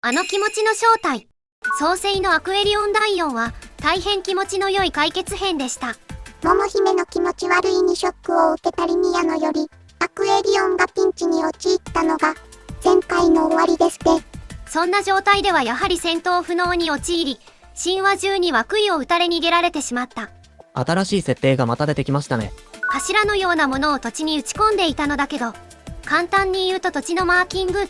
あの気持ちの正体。創世のアクエリオン第4は大変気持ちの良い解決編でした。桃姫の気持ち悪いにショックを受けたリミアのよりアクエリオンがピンチに陥ったのが前回の終わりですね。そんな状態ではやはり戦闘不能に陥り、神話中には杭を打たれ逃げられてしまった。新しい設定がまた出てきましたね。柱のようなものを土地に打ち込んでいたのだけど、簡単に言うと土地のマーキング。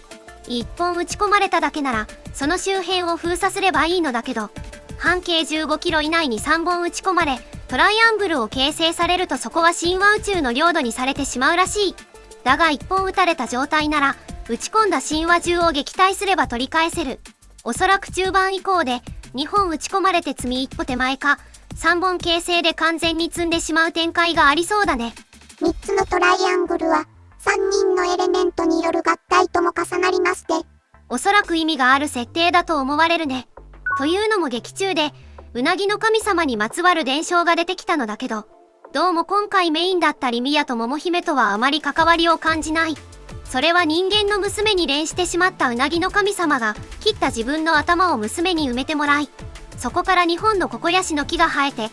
一本打ち込まれただけならその周辺を封鎖すればいいのだけど、半径15キロ以内に3本打ち込まれトライアングルを形成されるとそこは神話宇宙の領土にされてしまうらしい。だが1本打たれた状態なら打ち込んだ神話中を撃退すれば取り返せる。おそらく中盤以降で2本打ち込まれて積み一歩手前か3本形成で完全に積んでしまう展開がありそうだね。3つのトライアングルは3人のエレメントによる合体とも重なりますね。おそらく意味がある設定だと思われるね。というのも劇中でうなぎの神様にまつわる伝承が出てきたのだけど、どうも今回メインだったリミアと桃姫とはあまり関わりを感じない。それは人間の娘に恋してしまったうなぎの神様が切った自分の頭を娘に埋めてもらい、そこから2本のココヤシの木が生えてっ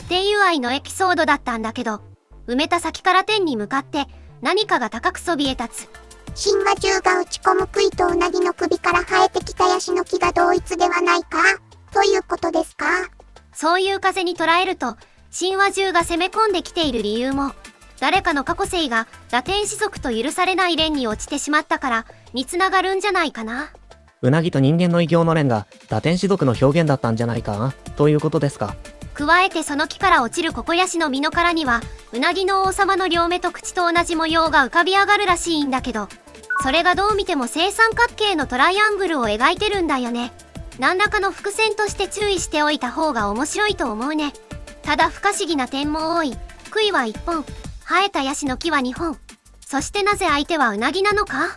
ていう愛のエピソードだったんだけど、埋めた先から天に向かって何かが高くそびえ立つ。神話中が打ち込む杭とうなぎの首から生えてきたヤシの木が同一ではないかということですか。そういう風に捉えると神話中が攻め込んできている理由も、誰かの過去生が堕天使族と許されない連に落ちてしまったからにつながるんじゃないかな。うなぎと人間の異形の連が堕天使族の表現だったんじゃないかということですか。加えてその木から落ちるココヤシの実の殻にはうなぎの王様の両目と口と同じ模様が浮かび上がるらしいんだけど、それがどう見ても正三角形のトライアングルを描いてるんだよね。何らかの伏線として注意しておいた方が面白いと思うね。ただ不可思議な点も多い。杭は1本、生えたヤシの木は2本。そしてなぜ相手はうなぎなのか。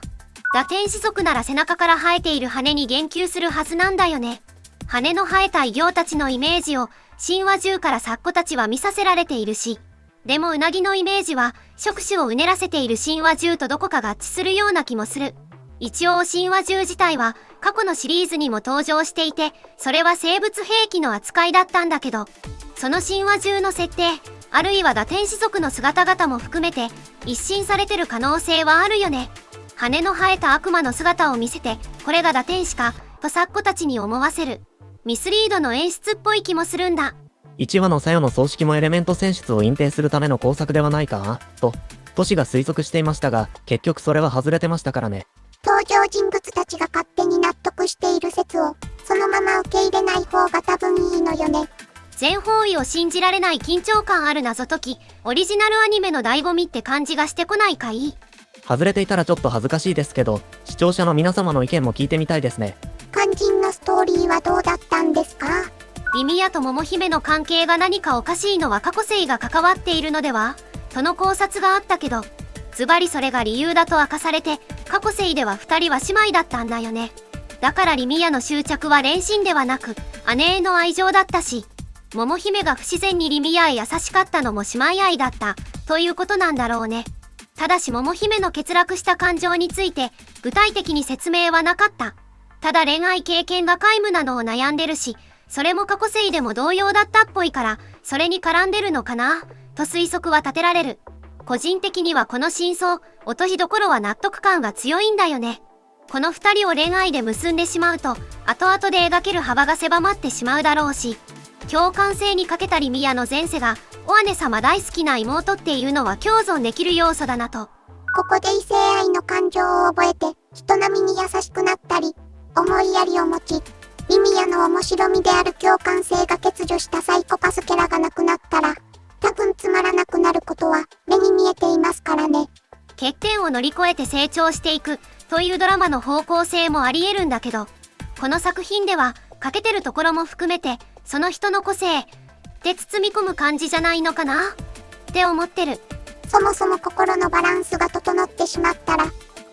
堕天使族なら背中から生えている羽に言及するはずなんだよね。羽の生えた異形たちのイメージを神話中からサッコたちは見させられているし、でもうなぎのイメージは触手をうねらせている神話中とどこか合致するような気もする。一応神話中自体は過去のシリーズにも登場していて、それは生物兵器の扱いだったんだけど、その神話中の設定、あるいは堕天使族の姿々も含めて一新されてる可能性はあるよね。羽の生えた悪魔の姿を見せて、これが堕天使かとサッコたちに思わせる。ミスリードの演出っぽい気もするんだ。1話の左右の葬式もエレメント選出を隠蔽するための工作ではないかとトシが推測していましたが、結局それは外れてましたからね。登場人物たちが勝手に納得している説をそのまま受け入れない方が多分いいのよね。全方位を信じられない緊張感ある謎解き、オリジナルアニメの醍醐味って感じがしてこないかい。外れていたらちょっと恥ずかしいですけど、視聴者の皆様の意見も聞いてみたいですね。肝心のストーリーはどうだったんですか。リミアと桃姫の関係が何かおかしいのは過去生が関わっているのではとの考察があったけど、ズバリそれが理由だと明かされて、過去生では2人は姉妹だったんだよね。だからリミアの執着は恋心ではなく姉への愛情だったし、桃姫が不自然にリミアへ優しかったのも姉妹愛だったということなんだろうね。ただし桃姫の欠落した感情について具体的に説明はなかった。ただ恋愛経験が皆無なのを悩んでるし、それも過去生でも同様だったっぽいから、それに絡んでるのかなと推測は立てられる。個人的にはこの真相、落としどころは納得感が強いんだよね。この2人を恋愛で結んでしまうと、後々で描ける幅が狭まってしまうだろうし、共感性に欠けたリミアの前世が、お姉様大好きな妹っていうのは共存できる要素だなと。ここで異性愛の感情を覚えて、人並みに優しくなったり、思いやりを持ち、リミアの面白みである共感性が欠如したサイコパスキャラがなくなったら、多分つまらなくなることは目に見えていますからね。欠点を乗り越えて成長していくというドラマの方向性もあり得るんだけど、この作品では欠けてるところも含めてその人の個性で包み込む感じじゃないのかなって思ってる。そもそも心のバランスが整ってしまったら、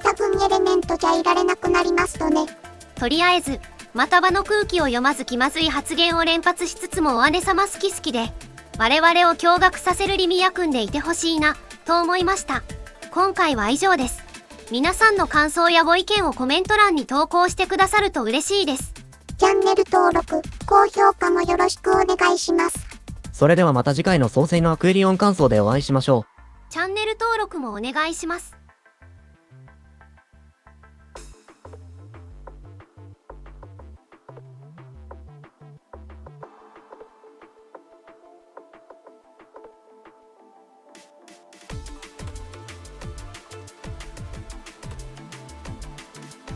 多分エレメントじゃいられなくなりますとね。とりあえずまた場の空気を読まず気まずい発言を連発しつつもお姉様好き好きで、我々を驚愕させるリミア君でいてほしいなと思いました。今回は以上です。皆さんの感想やご意見をコメント欄に投稿してくださると嬉しいです。チャンネル登録、高評価もよろしくお願いします。それではまた次回の創世のアクエリオン感想でお会いしましょう。チャンネル登録もお願いします。